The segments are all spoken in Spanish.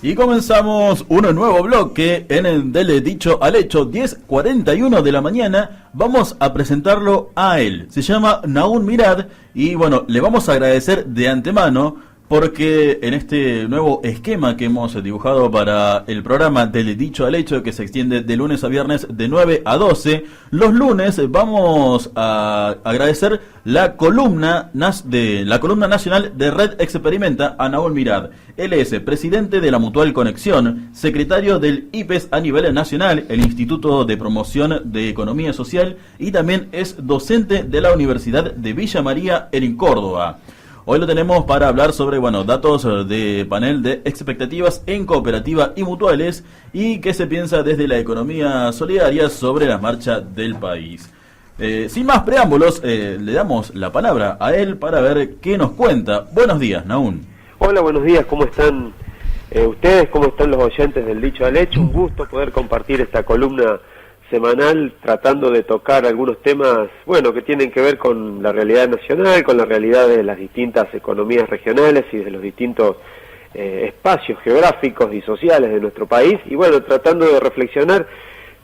Y comenzamos un nuevo bloque en el del dicho al hecho, 10:41 de la mañana. Vamos a presentarlo a él. Se llama Nahum Mirad y bueno, le vamos a agradecer de antemano porque en este nuevo esquema que hemos dibujado para el programa del dicho al hecho, que se extiende de lunes a viernes de 9 a 12, los lunes vamos a agradecer la columna nacional de Red Experimenta a Nahum Mirad. Él es presidente de la Mutual Conexión, secretario del IPES a nivel nacional, el Instituto de Promoción de Economía Social, y también es docente de la Universidad de Villa María en Córdoba. Hoy lo tenemos para hablar sobre, datos de panel de expectativas en cooperativa y mutuales y qué se piensa desde la economía solidaria sobre la marcha del país. Sin más preámbulos, le damos la palabra a él para ver qué nos cuenta. Buenos días, Nahum. Hola, buenos días, ¿cómo están ustedes? ¿Cómo están los oyentes del dicho al hecho? Un gusto poder compartir esta columna semanal tratando de tocar algunos temas, que tienen que ver con la realidad nacional, con la realidad de las distintas economías regionales y de los distintos espacios geográficos y sociales de nuestro país, y tratando de reflexionar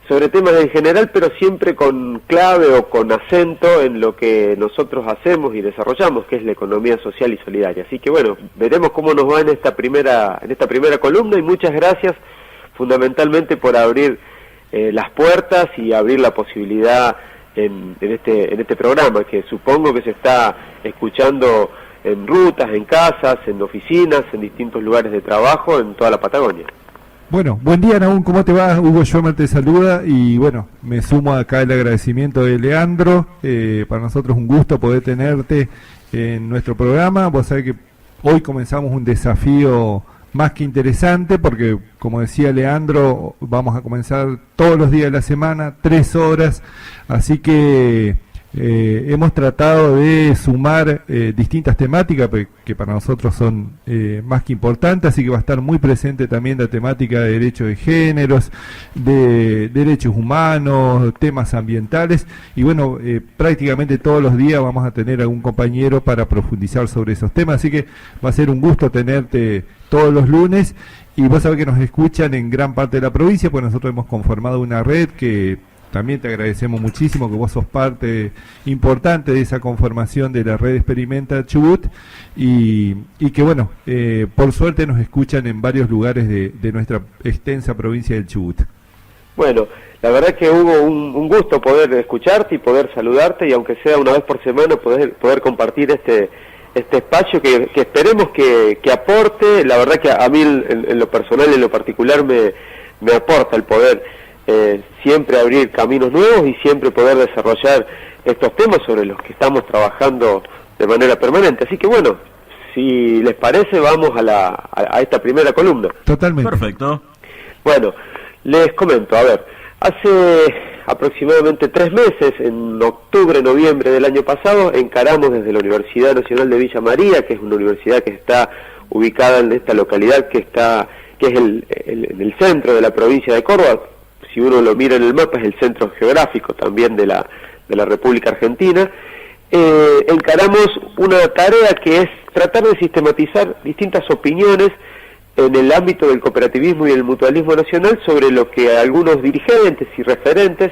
sobre temas en general, pero siempre con clave o con acento en lo que nosotros hacemos y desarrollamos, que es la economía social y solidaria. Así que veremos cómo nos va en esta primera columna, y muchas gracias fundamentalmente por abrir las puertas y abrir la posibilidad en este programa, que supongo que se está escuchando en rutas, en casas, en oficinas, en distintos lugares de trabajo en toda la Patagonia. Bueno, buen día, Nahum, ¿cómo te va? Hugo Schwemmer te saluda y me sumo acá el agradecimiento de Leandro. Para nosotros un gusto poder tenerte en nuestro programa. Vos sabés que hoy comenzamos un desafío más que interesante porque, como decía Leandro, vamos a comenzar todos los días de la semana, 3 horas, así que hemos tratado de sumar distintas temáticas que para nosotros son más que importantes, así que va a estar muy presente también la temática de derechos de géneros, de derechos humanos, temas ambientales, y prácticamente todos los días vamos a tener algún compañero para profundizar sobre esos temas, así que va a ser un gusto tenerte todos los lunes, y vos sabés que nos escuchan en gran parte de la provincia, pues nosotros hemos conformado una red que también te agradecemos muchísimo, que vos sos parte importante de esa conformación de la red Experimenta Chubut, y que por suerte nos escuchan en varios lugares de nuestra extensa provincia del Chubut. Bueno, la verdad es que hubo un gusto poder escucharte y poder saludarte, y aunque sea una vez por semana poder compartir este espacio que esperemos que aporte. La verdad que a mí en lo personal y en lo particular me aporta el poder siempre abrir caminos nuevos y siempre poder desarrollar estos temas sobre los que estamos trabajando de manera permanente. Así que si les parece, vamos a esta primera columna. Totalmente. Perfecto. Les comento, hace aproximadamente 3 meses, en octubre, noviembre del año pasado, encaramos desde la Universidad Nacional de Villa María, que es una universidad que está ubicada en esta localidad que es el centro de la provincia de Córdoba. Si uno lo mira en el mapa, es el centro geográfico también de la República Argentina. Encaramos una tarea que es tratar de sistematizar distintas opiniones en el ámbito del cooperativismo y el mutualismo nacional sobre lo que algunos dirigentes y referentes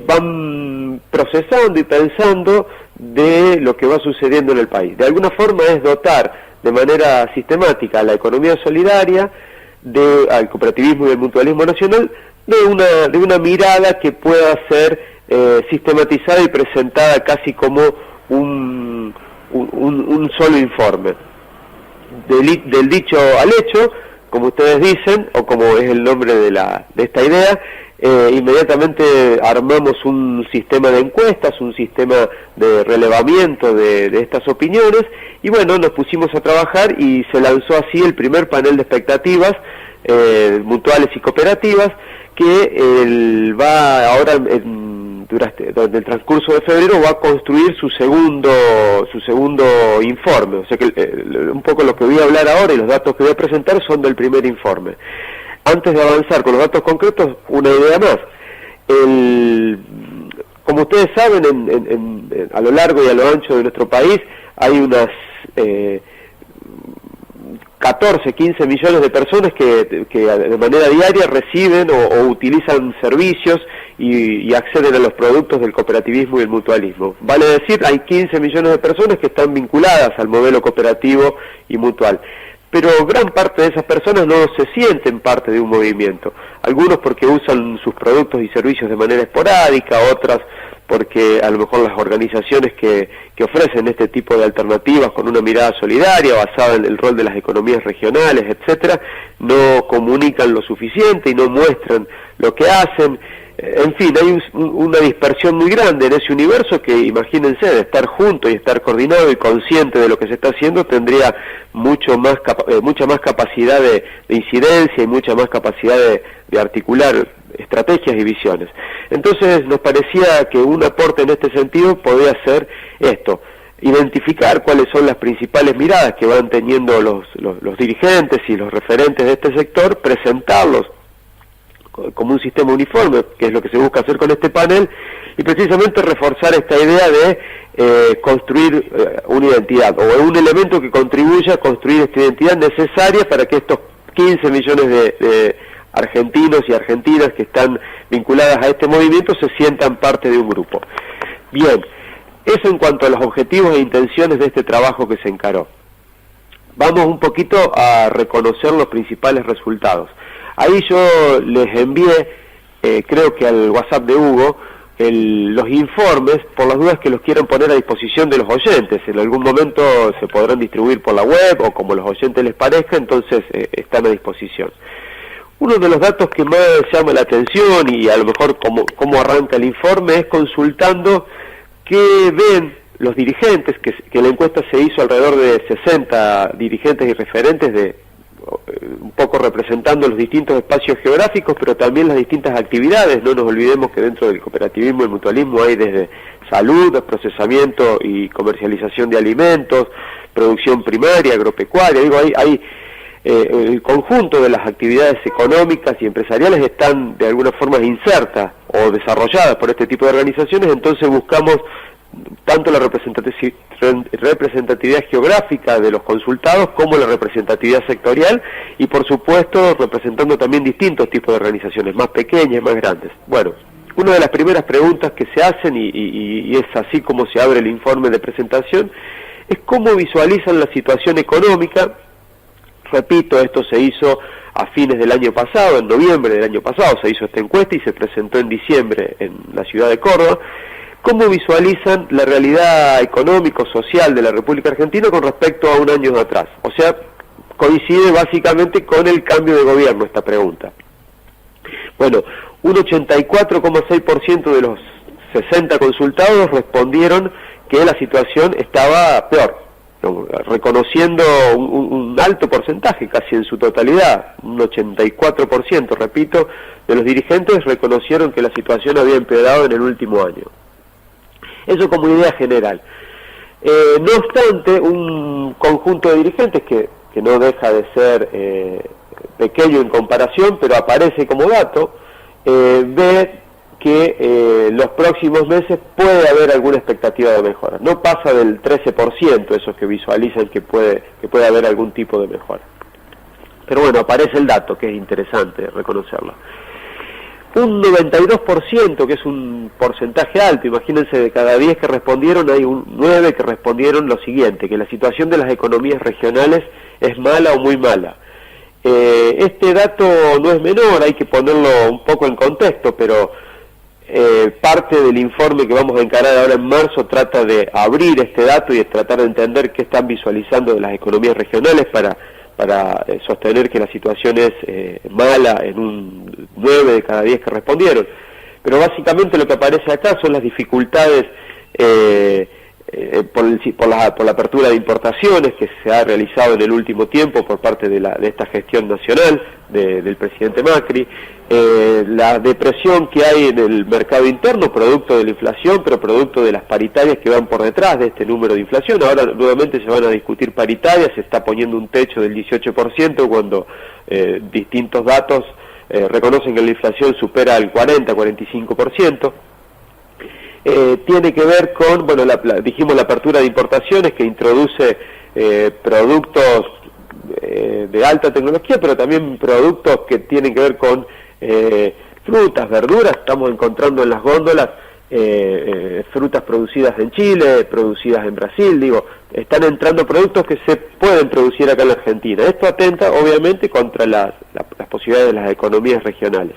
van procesando y pensando de lo que va sucediendo en el país. De alguna forma es dotar de manera sistemática a la economía solidaria, al cooperativismo y el mutualismo nacional, de una mirada que pueda ser sistematizada y presentada casi como un solo informe. Del dicho al hecho, como ustedes dicen, o como es el nombre de esta idea, inmediatamente armamos un sistema de encuestas, un sistema de relevamiento de estas opiniones, y nos pusimos a trabajar y se lanzó así el primer panel de expectativas mutuales y cooperativas, que va ahora durante el transcurso de febrero va a construir su segundo informe. O sea que un poco lo que voy a hablar ahora y los datos que voy a presentar son del primer informe. Antes de avanzar con los datos concretos, una idea más. Como ustedes saben, a lo largo y a lo ancho de nuestro país hay unas 14, 15 millones de personas que de manera diaria reciben o utilizan servicios y acceden a los productos del cooperativismo y el mutualismo. Vale decir, hay 15 millones de personas que están vinculadas al modelo cooperativo y mutual. Pero gran parte de esas personas no se sienten parte de un movimiento. Algunos porque usan sus productos y servicios de manera esporádica, otras porque a lo mejor las organizaciones que ofrecen este tipo de alternativas con una mirada solidaria, basada en el rol de las economías regionales, etcétera, no comunican lo suficiente y no muestran lo que hacen. En fin, hay una dispersión muy grande en ese universo que, imagínense, de estar junto y estar coordinado y consciente de lo que se está haciendo, tendría mucha más capacidad de incidencia y mucha más capacidad de articular estrategias y visiones. Entonces nos parecía que un aporte en este sentido podía ser esto: identificar cuáles son las principales miradas que van teniendo los dirigentes y los referentes de este sector, presentarlos como un sistema uniforme, que es lo que se busca hacer con este panel, y precisamente reforzar esta idea de construir una identidad, o un elemento que contribuya a construir esta identidad necesaria para que estos 15 millones de argentinos y argentinas que están vinculadas a este movimiento se sientan parte de un grupo. Bien, eso en cuanto a los objetivos e intenciones de este trabajo que se encaró. Vamos un poquito a reconocer los principales resultados. Ahí yo les envié, creo que al WhatsApp de Hugo, los informes, por las dudas que los quieran poner a disposición de los oyentes. En algún momento se podrán distribuir por la web o como los oyentes les parezca, entonces están a disposición. Uno de los datos que más llama la atención, y a lo mejor cómo arranca el informe, es consultando qué ven los dirigentes, que la encuesta se hizo alrededor de 60 dirigentes y referentes, un poco representando los distintos espacios geográficos, pero también las distintas actividades. No nos olvidemos que dentro del cooperativismo y el mutualismo hay desde salud, procesamiento y comercialización de alimentos, producción primaria, agropecuaria. Hay el conjunto de las actividades económicas y empresariales están de alguna forma insertas o desarrolladas por este tipo de organizaciones. Entonces buscamos tanto la representatividad geográfica de los consultados como la representatividad sectorial, y por supuesto representando también distintos tipos de organizaciones, más pequeñas, más grandes. Bueno, una de las primeras preguntas que se hacen, y es así como se abre el informe de presentación, es cómo visualizan la situación económica. Repito, esto se hizo a fines del año pasado, en noviembre del año pasado se hizo esta encuesta y se presentó en diciembre en la ciudad de Córdoba. ¿Cómo visualizan la realidad económico-social de la República Argentina con respecto a un año atrás? O sea, coincide básicamente con el cambio de gobierno esta pregunta. Bueno, un 84,6% de los 60 consultados respondieron que la situación estaba peor, reconociendo un alto porcentaje, casi en su totalidad, un 84%, repito, de los dirigentes reconocieron que la situación había empeorado en el último año. Eso como idea general. No obstante, un conjunto de dirigentes que no deja de ser pequeño en comparación, pero aparece como dato, ve que los próximos meses puede haber alguna expectativa de mejora. No pasa del 13% esos que visualizan que puede haber algún tipo de mejora. Pero bueno, aparece el dato, que es interesante reconocerlo. Un 92%, que es un porcentaje alto, imagínense, de cada 10 que respondieron, hay 9 que respondieron lo siguiente: que la situación de las economías regionales es mala o muy mala. Este dato no es menor, hay que ponerlo un poco en contexto, pero parte del informe que vamos a encarar ahora en marzo trata de abrir este dato y de tratar de entender qué están visualizando de las economías regionales para sostener que la situación es mala en un 9 de cada 10 que respondieron. Pero básicamente lo que aparece acá son las dificultades por la apertura de importaciones que se ha realizado en el último tiempo por parte de esta gestión nacional del presidente Macri, la depresión que hay en el mercado interno producto de la inflación, pero producto de las paritarias que van por detrás de este número de inflación. Ahora nuevamente se van a discutir paritarias, se está poniendo un techo del 18% cuando distintos datos reconocen que la inflación supera el 40-45%. Tiene que ver con, dijimos, la apertura de importaciones que introduce productos de alta tecnología, pero también productos que tienen que ver con frutas, verduras. Estamos encontrando en las góndolas frutas producidas en Chile, producidas en Brasil, digo, están entrando productos que se pueden producir acá en la Argentina. Esto atenta obviamente contra las posibilidades de las economías regionales.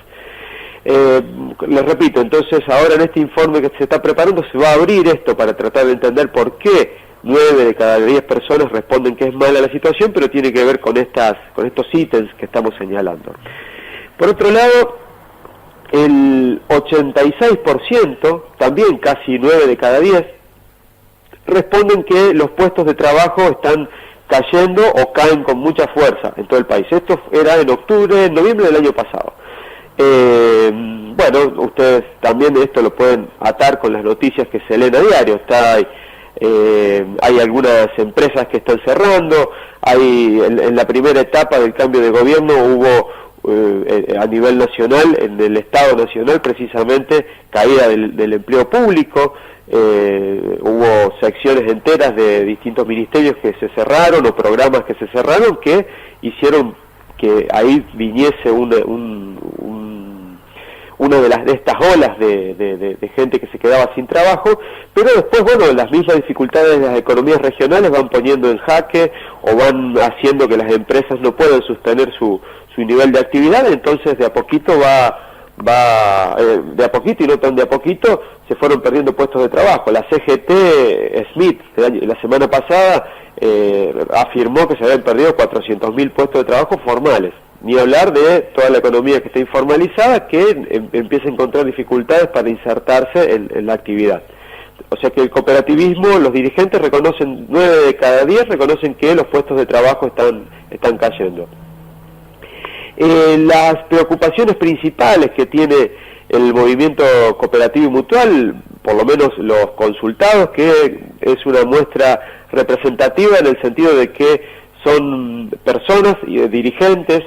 Les repito, entonces ahora en este informe que se está preparando se va a abrir esto para tratar de entender por qué 9 de cada 10 personas responden que es mala la situación, pero tiene que ver con estos ítems que estamos señalando. Por otro lado, el 86%, también casi 9 de cada 10, responden que los puestos de trabajo están cayendo o caen con mucha fuerza en todo el país. Esto era en noviembre del año pasado. Bueno, ustedes también esto lo pueden atar con las noticias que se leen a diario. Hay algunas empresas que están cerrando, en la primera etapa del cambio de gobierno hubo a nivel nacional, en el Estado Nacional precisamente, caída del empleo público, hubo secciones enteras de distintos ministerios que se cerraron o programas que se cerraron que hicieron que ahí viniese una de estas olas de gente que se quedaba sin trabajo, pero después, bueno, las mismas dificultades de las economías regionales van poniendo en jaque o van haciendo que las empresas no puedan sostener su nivel de actividad. Entonces de a poquito de a poquito y no tan de a poquito se fueron perdiendo puestos de trabajo. La CGT Smith la semana pasada afirmó que se habían perdido 400.000 puestos de trabajo formales, ni hablar de toda la economía que está informalizada, que empieza a encontrar dificultades para insertarse en la actividad. O sea que el cooperativismo, los dirigentes reconocen, 9 de cada 10 reconocen que los puestos de trabajo están cayendo. Las preocupaciones principales que tiene el movimiento cooperativo y mutual, por lo menos los consultados, que es una muestra representativa en el sentido de que son personas y dirigentes,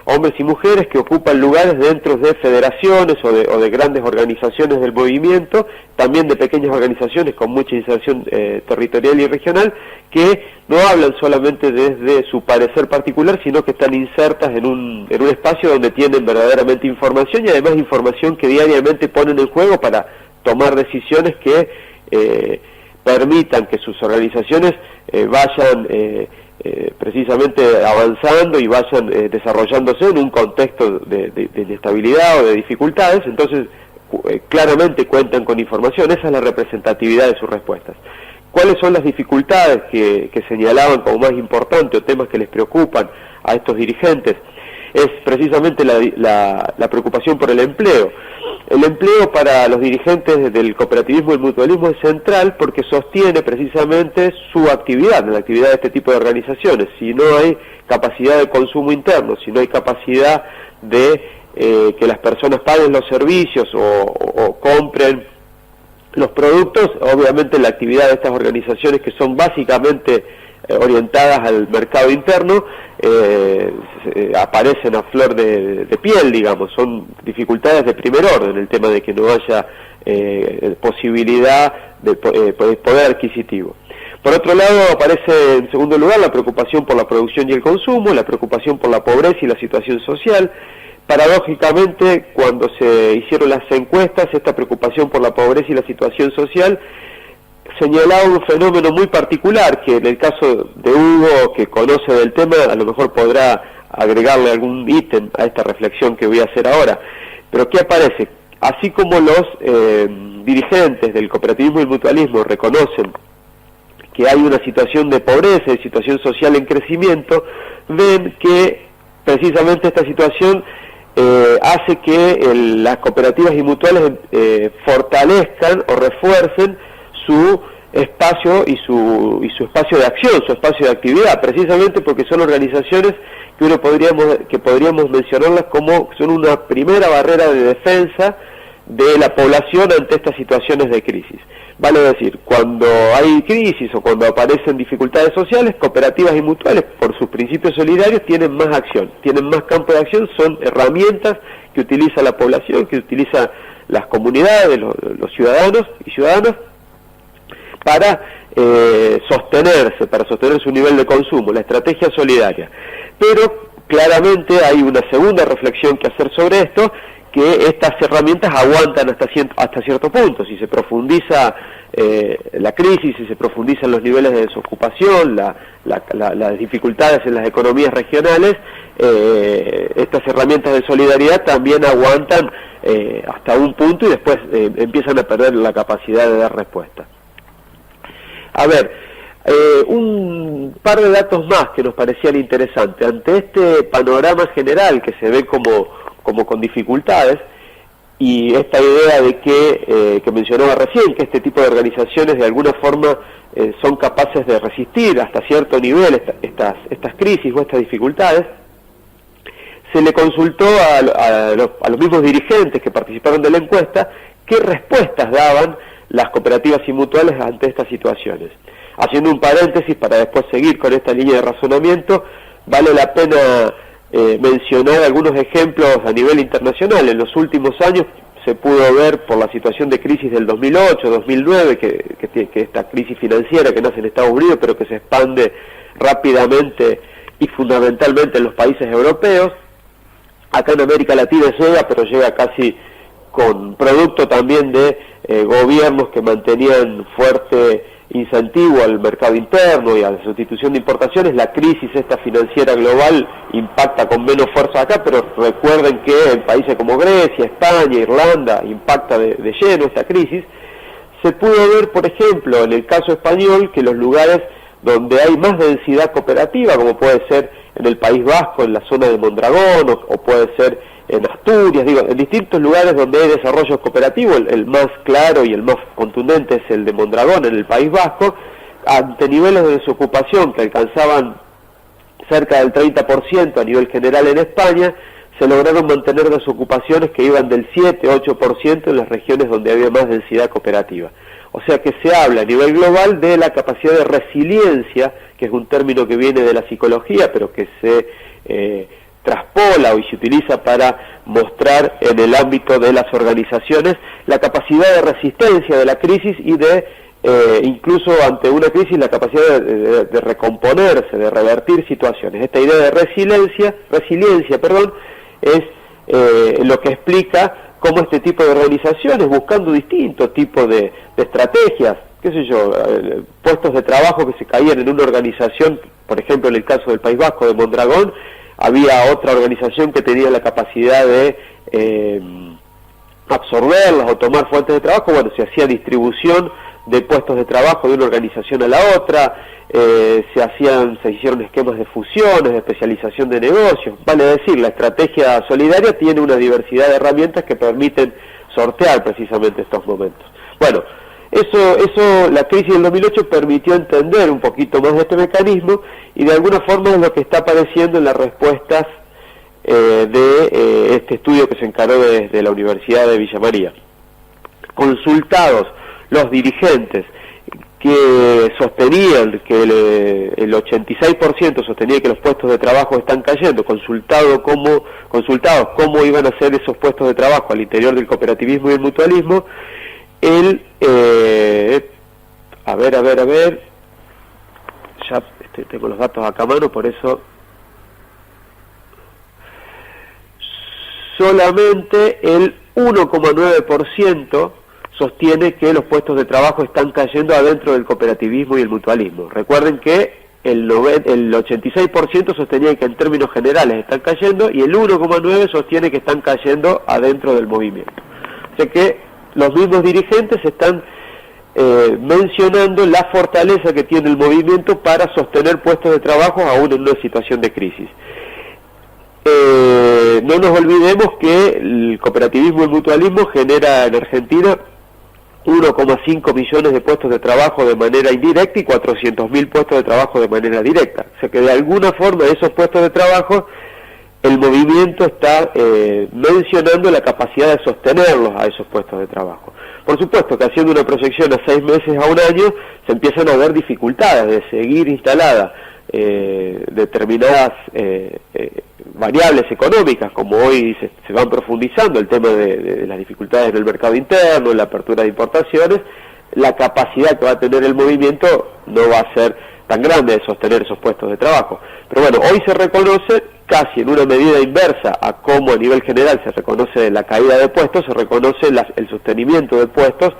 hombres y mujeres que ocupan lugares dentro de federaciones o de grandes organizaciones del movimiento, también de pequeñas organizaciones con mucha inserción territorial y regional, que no hablan solamente desde su parecer particular, sino que están insertas en un espacio donde tienen verdaderamente información, y además información que diariamente ponen en juego para tomar decisiones que permitan que sus organizaciones vayan precisamente avanzando y vayan desarrollándose en un contexto de inestabilidad o de dificultades. Entonces claramente cuentan con información. Esa es la representatividad de sus respuestas. ¿Cuáles son las dificultades que señalaban como más importantes o temas que les preocupan a estos dirigentes? Es precisamente la preocupación por el empleo. El empleo para los dirigentes del cooperativismo y el mutualismo es central porque sostiene precisamente su actividad, la actividad de este tipo de organizaciones. Si no hay capacidad de consumo interno, si no hay capacidad de que las personas paguen los servicios o compren los productos, obviamente la actividad de estas organizaciones, que son básicamente orientadas al mercado interno, aparecen a flor de piel, digamos. Son dificultades de primer orden, el tema de que no haya posibilidad de poder adquisitivo. Por otro lado, aparece en segundo lugar la preocupación por la producción y el consumo, la preocupación por la pobreza y la situación social. Paradójicamente, cuando se hicieron las encuestas, esta preocupación por la pobreza y la situación social señalaba un fenómeno muy particular, que en el caso de Hugo, que conoce del tema, a lo mejor podrá agregarle algún ítem a esta reflexión que voy a hacer ahora. Pero ¿qué aparece? Así como los dirigentes del cooperativismo y el mutualismo reconocen que hay una situación de pobreza y situación social en crecimiento, ven que precisamente esta situación hace que las cooperativas y mutuales fortalezcan o refuercen su espacio y su espacio de acción, su espacio de actividad, precisamente porque son organizaciones que podríamos mencionarlas como son una primera barrera de defensa de la población ante estas situaciones de crisis. Vale decir, cuando hay crisis o cuando aparecen dificultades sociales, cooperativas y mutuales, por sus principios solidarios, tienen más acción, tienen más campo de acción, son herramientas que utiliza la población, que utiliza las comunidades, los ciudadanos y ciudadanas, para sostenerse, para sostener su nivel de consumo, la estrategia solidaria. Pero claramente hay una segunda reflexión que hacer sobre esto, que estas herramientas aguantan hasta cierto punto. Si se profundiza la crisis, si se profundizan los niveles de desocupación, las dificultades en las economías regionales, estas herramientas de solidaridad también aguantan hasta un punto y después empiezan a perder la capacidad de dar respuesta. A ver, un par de datos más que nos parecían interesantes. Ante este panorama general que se ve como con dificultades, y esta idea de que mencionaba recién, que este tipo de organizaciones de alguna forma son capaces de resistir hasta cierto nivel estas crisis o estas dificultades, se le consultó a los mismos dirigentes que participaron de la encuesta qué respuestas daban las cooperativas y mutuales ante estas situaciones. Haciendo un paréntesis para después seguir con esta línea de razonamiento, vale la pena mencionar algunos ejemplos a nivel internacional. En los últimos años se pudo ver por la situación de crisis del 2008, 2009, que esta crisis financiera que nace en Estados Unidos, pero que se expande rápidamente y fundamentalmente en los países europeos. Acá en América Latina llega, pero llega casi con producto también de gobiernos que mantenían fuerte incentivo al mercado interno y a la sustitución de importaciones. La crisis esta financiera global impacta con menos fuerza acá, pero recuerden que en países como Grecia, España, Irlanda impacta de lleno esta crisis. Se pudo ver, por ejemplo, en el caso español, que los lugares donde hay más densidad cooperativa, como puede ser en el País Vasco, en la zona de Mondragón, o puede ser en Asturias, en distintos lugares donde hay desarrollo cooperativo, el más claro y el más contundente es el de Mondragón, en el País Vasco, ante niveles de desocupación que alcanzaban cerca del 30% a nivel general en España, se lograron mantener desocupaciones que iban del 7-8% en las regiones donde había más densidad cooperativa. O sea que se habla a nivel global de la capacidad de resiliencia, que es un término que viene de la psicología, pero que se traspola y se utiliza para mostrar en el ámbito de las organizaciones la capacidad de resistencia de la crisis y de incluso ante una crisis la capacidad de recomponerse, de revertir situaciones. Esta idea de resiliencia, es lo que explica cómo este tipo de organizaciones, buscando distintos tipos de estrategias, qué sé yo, puestos de trabajo que se caían en una organización, por ejemplo en el caso del País Vasco de Mondragón, había otra organización que tenía la capacidad de absorberlas o tomar fuentes de trabajo. Bueno, se hacía distribución de puestos de trabajo de una organización a la otra, se hicieron esquemas de fusiones, de especialización de negocios. Vale decir, la estrategia solidaria tiene una diversidad de herramientas que permiten sortear precisamente estos momentos. Bueno, eso la crisis del 2008 permitió entender un poquito más de este mecanismo y de alguna forma es lo que está apareciendo en las respuestas de este estudio que se encargó desde la Universidad de Villa María. Consultados los dirigentes que sostenían que el 86% sostenía que los puestos de trabajo están cayendo, consultados cómo iban a ser esos puestos de trabajo al interior del cooperativismo y el mutualismo, a ver, ya tengo los datos acá a mano, por eso solamente el 1,9% sostiene que los puestos de trabajo están cayendo adentro del cooperativismo y el mutualismo. Recuerden que el 86% sostenía que en términos generales están cayendo y el 1,9% sostiene que están cayendo adentro del movimiento. O sea que los mismos dirigentes están mencionando la fortaleza que tiene el movimiento para sostener puestos de trabajo aún en una situación de crisis. No nos olvidemos que el cooperativismo y el mutualismo genera en Argentina 1,5 millones de puestos de trabajo de manera indirecta y 400.000 puestos de trabajo de manera directa. O sea que de alguna forma esos puestos de trabajo el movimiento está mencionando la capacidad de sostenerlos a esos puestos de trabajo. Por supuesto que haciendo una proyección a 6 meses, a un año, se empiezan a ver dificultades de seguir instaladas determinadas variables económicas, como hoy se van profundizando, el tema de las dificultades en el mercado interno, la apertura de importaciones, la capacidad que va a tener el movimiento no va a ser tan grande de sostener esos puestos de trabajo. Pero bueno, hoy se reconoce, casi en una medida inversa a cómo a nivel general se reconoce la caída de puestos, se reconoce el sostenimiento de puestos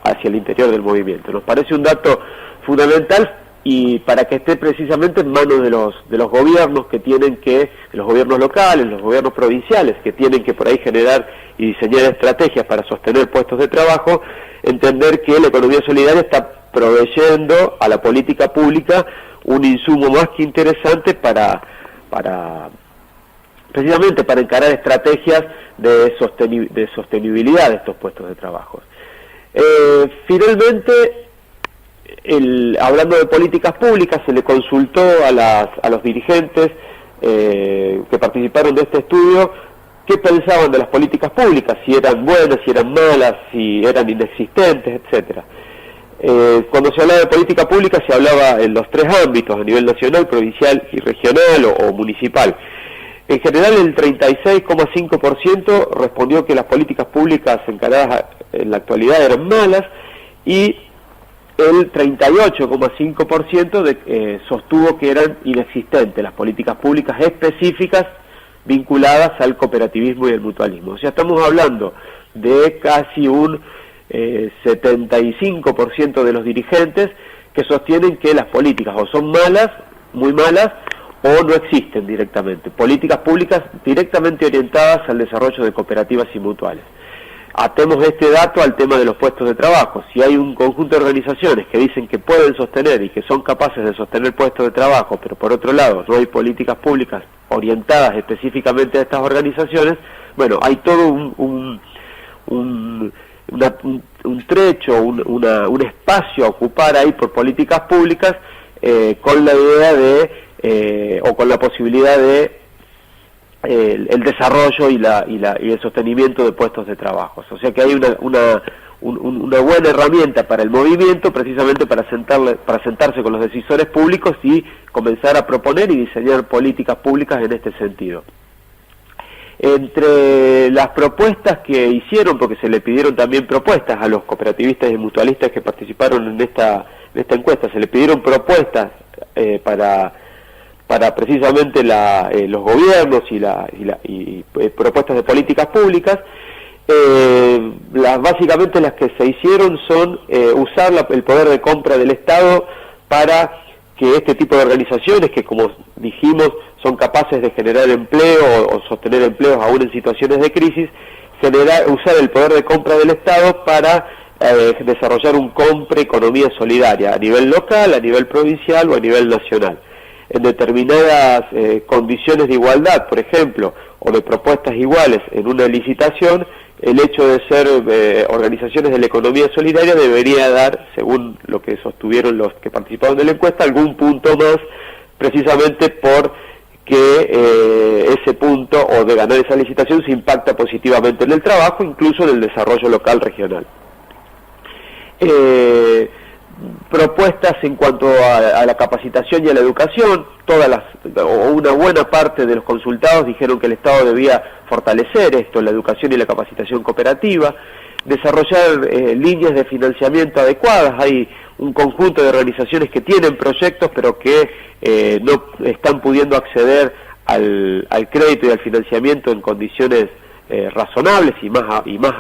hacia el interior del movimiento. Nos parece un dato fundamental, y para que esté precisamente en manos de los gobiernos que tienen que, de los gobiernos locales, los gobiernos provinciales, que tienen que por ahí generar y diseñar estrategias para sostener puestos de trabajo, entender que la economía solidaria está proveyendo a la política pública un insumo más que interesante para precisamente para encarar estrategias de sostenibilidad de estos puestos de trabajo. Finalmente, hablando de políticas públicas, se le consultó a los dirigentes que participaron de este estudio qué pensaban de las políticas públicas, si eran buenas, si eran malas, si eran inexistentes, etcétera. Cuando se hablaba de política pública se hablaba en los tres ámbitos, a nivel nacional, provincial y regional o municipal. En general el 36,5% respondió que las políticas públicas encaradas en la actualidad eran malas, y el 38,5% sostuvo que eran inexistentes las políticas públicas específicas vinculadas al cooperativismo y al mutualismo. O sea, estamos hablando de casi un 75% de los dirigentes que sostienen que las políticas o son malas, muy malas, o no existen directamente. Políticas públicas directamente orientadas al desarrollo de cooperativas y mutuales. Atemos este dato al tema de los puestos de trabajo. Si hay un conjunto de organizaciones que dicen que pueden sostener y que son capaces de sostener puestos de trabajo, pero por otro lado no hay políticas públicas orientadas específicamente a estas organizaciones, bueno, hay todo un trecho, un espacio a ocupar ahí por políticas públicas, con la idea o con la posibilidad de el desarrollo y el sostenimiento de puestos de trabajo. O sea que hay una buena herramienta para el movimiento, precisamente para sentarse con los decisores públicos y comenzar a proponer y diseñar políticas públicas en este sentido. Entre las propuestas que hicieron, porque se le pidieron también propuestas a los cooperativistas y mutualistas que participaron en esta encuesta, se le pidieron propuestas para precisamente los gobiernos y propuestas de políticas públicas. Básicamente las que se hicieron son usar el poder de compra del Estado para que este tipo de organizaciones, que como dijimos son capaces de generar empleo o sostener empleos aún en situaciones de crisis, usar el poder de compra del Estado para desarrollar un compra economía solidaria a nivel local, a nivel provincial o a nivel nacional. En determinadas condiciones de igualdad, por ejemplo, o de propuestas iguales en una licitación, el hecho de ser organizaciones de la economía solidaria debería dar, según lo que sostuvieron los que participaron de la encuesta, algún punto más, precisamente por que ese punto o de ganar esa licitación se impacta positivamente en el trabajo, incluso en el desarrollo local regional. Propuestas en cuanto a la capacitación y a la educación, una buena parte de los consultados dijeron que el Estado debía fortalecer esto, la educación y la capacitación cooperativa, desarrollar líneas de financiamiento adecuadas. Hay un conjunto de organizaciones que tienen proyectos pero que no están pudiendo acceder al crédito y al financiamiento en condiciones razonables y más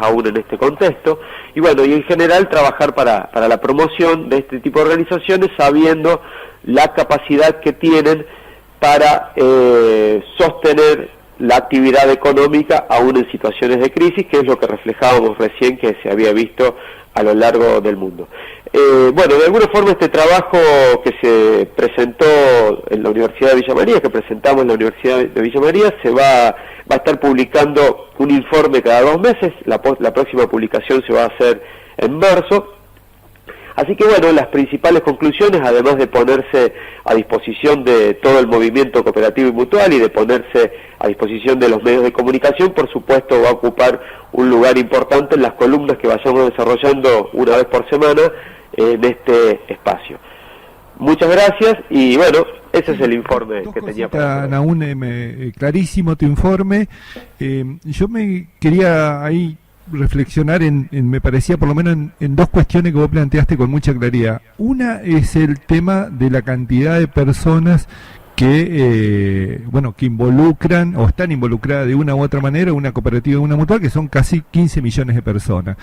aún en este contexto. Y bueno, y en general trabajar para la promoción de este tipo de organizaciones, sabiendo la capacidad que tienen para sostener la actividad económica aún en situaciones de crisis, que es lo que reflejábamos recién que se había visto a lo largo del mundo. Bueno, de alguna forma este trabajo que se presentó en la Universidad de Villa María, que presentamos en la Universidad de Villa María, se va a estar publicando un informe cada 2 meses, la próxima publicación se va a hacer en marzo. Así que bueno, las principales conclusiones, además de ponerse a disposición de todo el movimiento cooperativo y mutual y de ponerse a disposición de los medios de comunicación, por supuesto va a ocupar un lugar importante en las columnas que vayamos desarrollando una vez por semana en este espacio. Muchas gracias y bueno, ese es el informe que tenía para Naún, clarísimo tu informe. Yo me quería ahí reflexionar me parecía por lo menos en dos cuestiones que vos planteaste con mucha claridad. Una es el tema de la cantidad de personas que que involucran o están involucradas de una u otra manera, una cooperativa o una mutual, que son casi 15 millones de personas.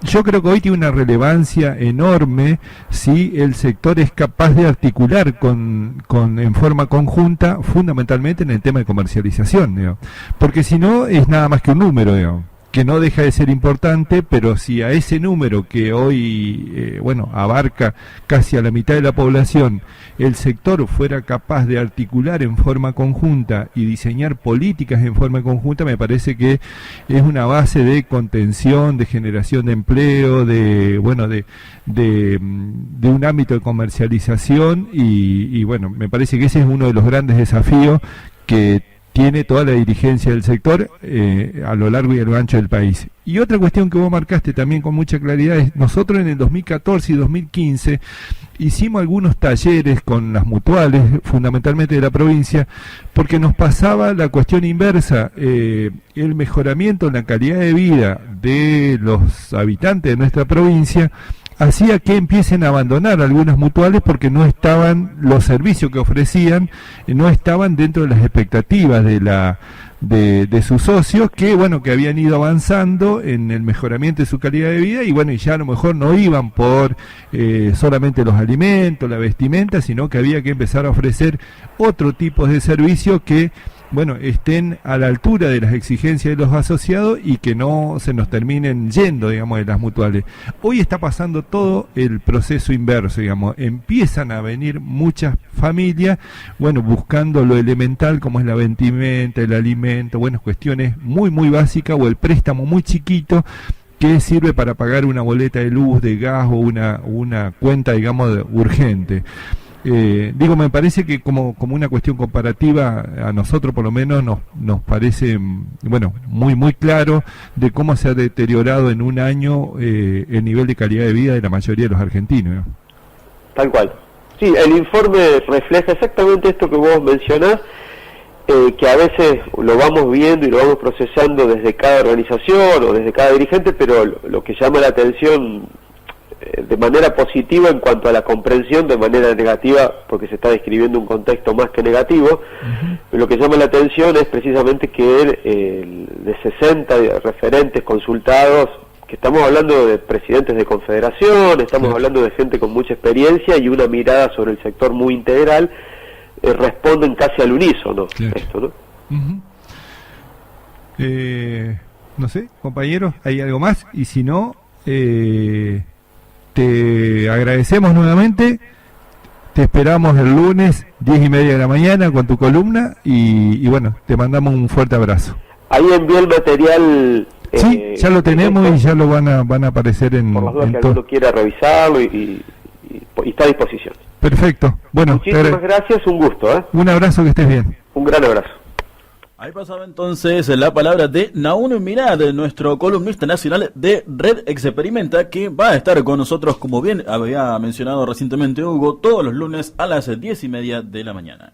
Yo creo que hoy tiene una relevancia enorme si el sector es capaz de articular en forma conjunta, fundamentalmente en el tema de comercialización, digamos. Porque si no es nada más que un número, digamos, que no deja de ser importante, pero si a ese número que hoy abarca casi a la mitad de la población, el sector fuera capaz de articular en forma conjunta y diseñar políticas en forma conjunta, me parece que es una base de contención, de generación de empleo, de un ámbito de comercialización y me parece que ese es uno de los grandes desafíos que tiene toda la dirigencia del sector a lo largo y a lo ancho del país. Y otra cuestión que vos marcaste también con mucha claridad es, nosotros en el 2014 y 2015 hicimos algunos talleres con las mutuales, fundamentalmente de la provincia, porque nos pasaba la cuestión inversa, el mejoramiento en la calidad de vida de los habitantes de nuestra provincia hacía que empiecen a abandonar algunas mutuales porque no estaban, los servicios que ofrecían no estaban dentro de las expectativas de sus socios, que habían ido avanzando en el mejoramiento de su calidad de vida y ya a lo mejor no iban por solamente los alimentos, la vestimenta, sino que había que empezar a ofrecer otro tipo de servicios que estén a la altura de las exigencias de los asociados y que no se nos terminen yendo, digamos, de las mutuales. Hoy está pasando todo el proceso inverso, digamos, empiezan a venir muchas familias, buscando lo elemental como es la vestimenta, el alimento, cuestiones muy, muy básicas o el préstamo muy chiquito que sirve para pagar una boleta de luz, de gas o una cuenta, digamos, urgente. Me parece que como una cuestión comparativa a nosotros por lo menos nos parece muy muy claro de cómo se ha deteriorado en un año el nivel de calidad de vida de la mayoría de los argentinos, ¿no? Tal cual. Sí, el informe refleja exactamente esto que vos mencionás, que a veces lo vamos viendo y lo vamos procesando desde cada organización o desde cada dirigente, pero lo que llama la atención de manera positiva en cuanto a la comprensión, de manera negativa porque se está describiendo un contexto más que negativo. Lo que llama la atención es precisamente que de 60 referentes consultados, que estamos hablando de presidentes de confederación, estamos hablando de gente con mucha experiencia y una mirada sobre el sector muy integral, responden casi al unísono esto, ¿no? No sé, compañeros, ¿hay algo más? Y si no, te agradecemos nuevamente, te esperamos el lunes 10:30 de la mañana con tu columna y te mandamos un fuerte abrazo. Ahí envié el material. Sí, ya lo tenemos y ya lo van a aparecer en... Por las dudas que alguno quiera revisarlo y está a disposición. Perfecto. Muchísimas gracias, un gusto. Un abrazo, que estés bien. Un gran abrazo. Ahí pasaba entonces la palabra de Naún Mirad, nuestro columnista nacional de Red Experimenta, que va a estar con nosotros, como bien había mencionado recientemente Hugo, todos los lunes a las 10:30 de la mañana.